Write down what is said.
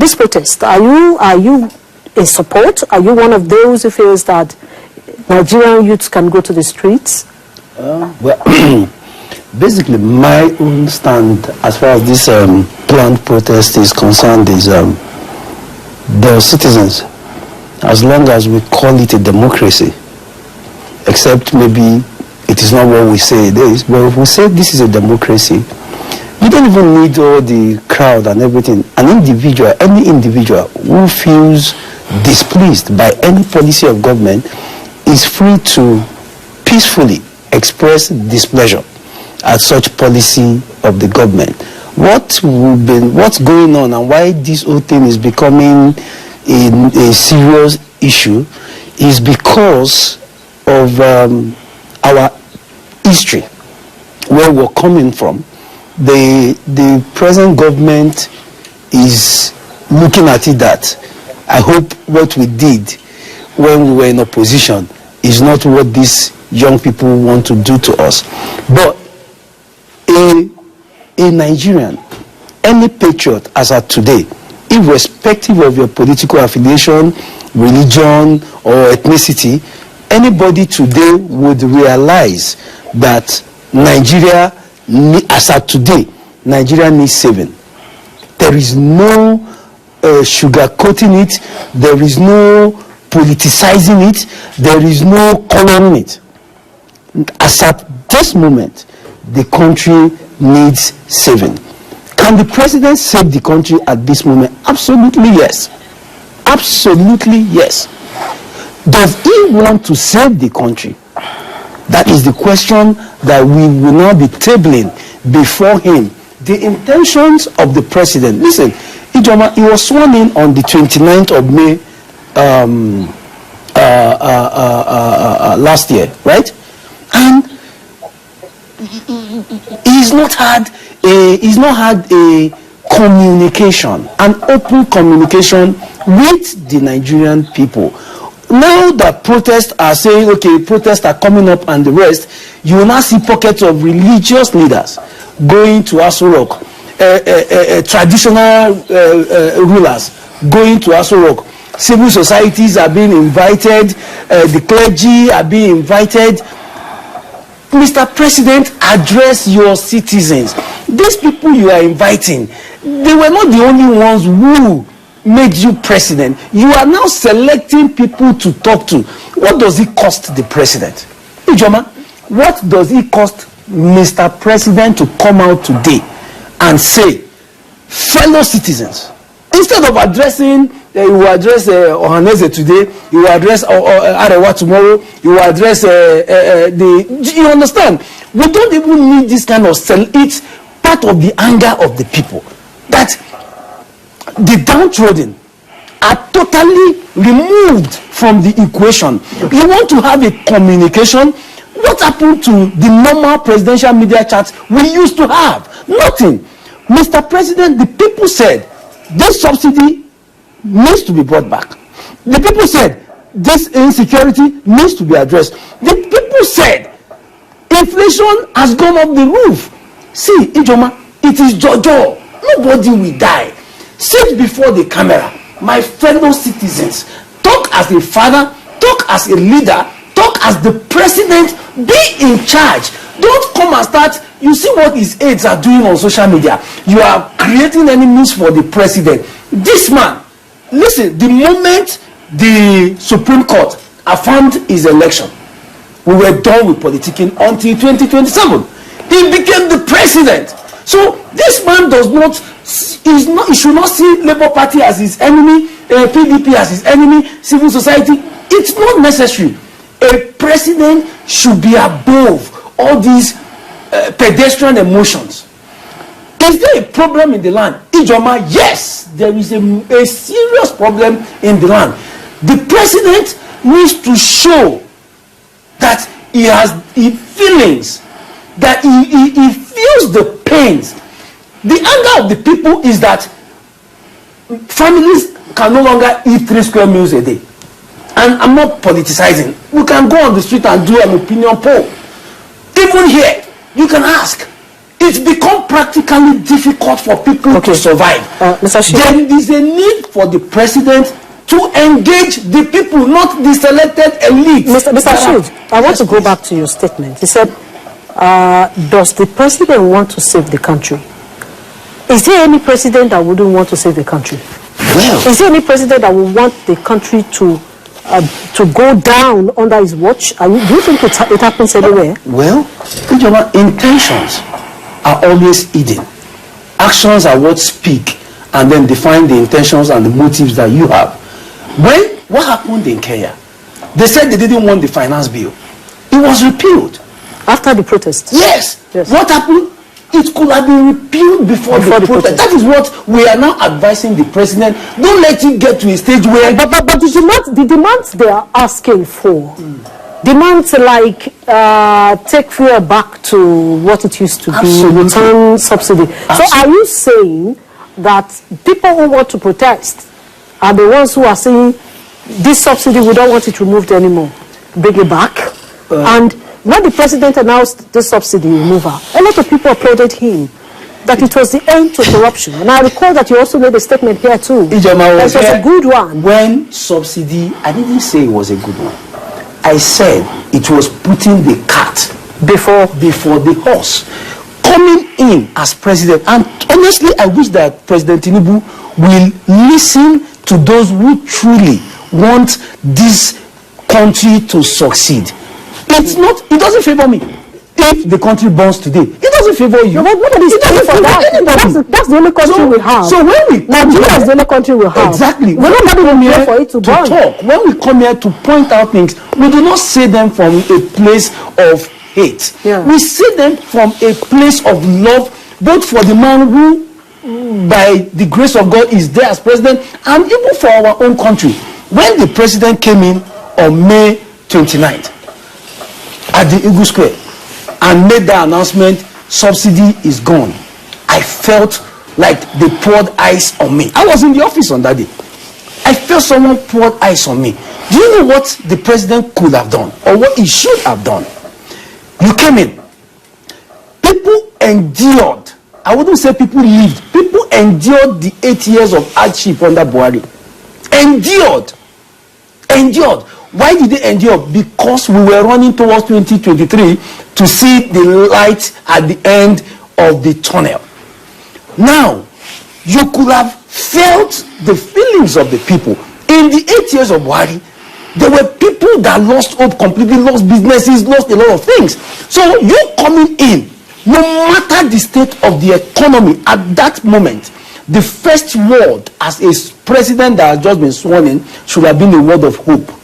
this protest, are you in support? Are you one of those who feels that Nigerian youths can go to the streets? Well, basically, my own stand as far as this planned protest is concerned is the citizens, as long as we call it a democracy, except maybe it is not what we say it is, but if we say this is a democracy, you don't even need all the crowd and everything. An individual, any individual who feels displeased by any policy of government is free to peacefully express displeasure at such policy of the government. What's going on and why this whole thing is becoming a serious issue is because of our history, where we're coming from. The present government is looking at it that I hope what we did when we were in opposition is not what these young people want to do to us. But a Nigerian, any patriot as of today, irrespective of your political affiliation, religion, or ethnicity, anybody today would realize that Nigeria, as of today, Nigeria needs saving. There is no sugarcoating it, there is no politicizing it, there is no coloring it. As at this moment, the country needs saving. Can the president save the country at this moment? Absolutely yes. Absolutely yes. Does he want to save the country? That is the question that we will now be tabling before him. The intentions of the president. Listen, Ijoma, he was sworn in on the 29th of May last year, right? And he's not had a communication, an open communication with the Nigerian people. Now that protests are saying, okay, protests are coming up and the rest, you will now see pockets of religious leaders going to Aso Rock, traditional rulers going to Aso Rock. Civil societies are being invited, the clergy are being invited. Mr. President, address your citizens. These people you are inviting, they were not the only ones who made you president. You are now selecting people to talk to. What does it cost the president? Ijoma, what does it cost Mr. President to come out today and say, fellow citizens, instead of addressing, you will address Ohaneze today, you will address Arewa tomorrow, you will address you understand? We don't even need this kind of it's part of the anger of the people that the downtrodden are totally removed from the equation. You want to have a communication. What happened to the normal presidential media chats we used to have? Nothing. Mr. President, the people said this subsidy needs to be brought back. The people said this insecurity needs to be addressed. The people said inflation has gone up the roof. See, Ijoma, it is Jojo. Nobody will die. Sit before the camera, my fellow citizens. Talk as a father, talk as a leader, talk as the president. Be in charge. Don't come and start. You see what his aides are doing on social media. You are creating enemies for the president. This man, listen, the moment the Supreme Court affirmed his election, we were done with politicking until 2027. He became the president. So this man he should not see Labour Party as his enemy, PDP as his enemy, civil society. It's not necessary. A president should be above all these pedestrian emotions. Is there a problem in the land? Ijoma, yes, there is a serious problem in the land. The president needs to show that he has feelings, that he feels the pains. The anger of the people is that families can no longer eat 3 square meals a day. And I'm not politicizing. We can go on the street and do an opinion poll. Even here, you can ask, it's become practically difficult for people to survive. Mr. Shea, There is a need for the president to engage the people, not the selected elite. Mr. Shield, I want to go back to your statement. You said, does the president want to save the country? Is there any president that wouldn't want to save the country? Well, is there any president that would want the country to go down under his watch? Do you think it happens anywhere? Well, intentions are always hidden. Actions are what speak and then define the intentions and the motives that you have. What happened in Kenya? They said they didn't want the finance bill. It was repealed. After the protest? Yes. What happened? It could have been repealed before the protest. That is what we are now advising the president. Don't let it get to a stage where... But the demands they are asking for, demands like take fuel back to what it used to be, return subsidy. So are you saying that people who want to protest are the ones who are saying this subsidy, we don't want it removed anymore, bring it back? And when the president announced the subsidy removal, a lot of people applauded him, that it was the end to corruption. And I recall that you also made a statement here too. It was a good one. When subsidy, I didn't say it was a good one. I said it was putting the cart before the horse. Coming in as president, and honestly, I wish that President Tinubu will listen to those who truly want this country to succeed. It doesn't favor me. If the country burns today, it doesn't favor you. Nobody's paying for that. That's the only country we have. So when Nigeria is the only country we have. Exactly. Nobody will pay for it to burn. Talk. When we come here to point out things, we do not say them from a place of hate. We say them from a place of love, both for the man who, by the grace of God, is there as president, and even for our own country. When the president came in on May 29th at the Eagle Square and made that announcement, subsidy is gone, I felt like they poured ice on me. I was in the office on that day. I felt someone poured ice on me. Do you know what the president could have done, or what he should have done? You came in. People endured. I wouldn't say people lived. People endured the 8 years of hardship under Buhari. Endured. Why did they endure? Because we were running towards 2023 to see the light at the end of the tunnel. Now, you could have felt the feelings of the people. In the 8 years of Buhari, there were people that lost hope completely, lost businesses, lost a lot of things. So you coming in, no matter the state of the economy at that moment, the first word as a president that has just been sworn in should have been a word of hope.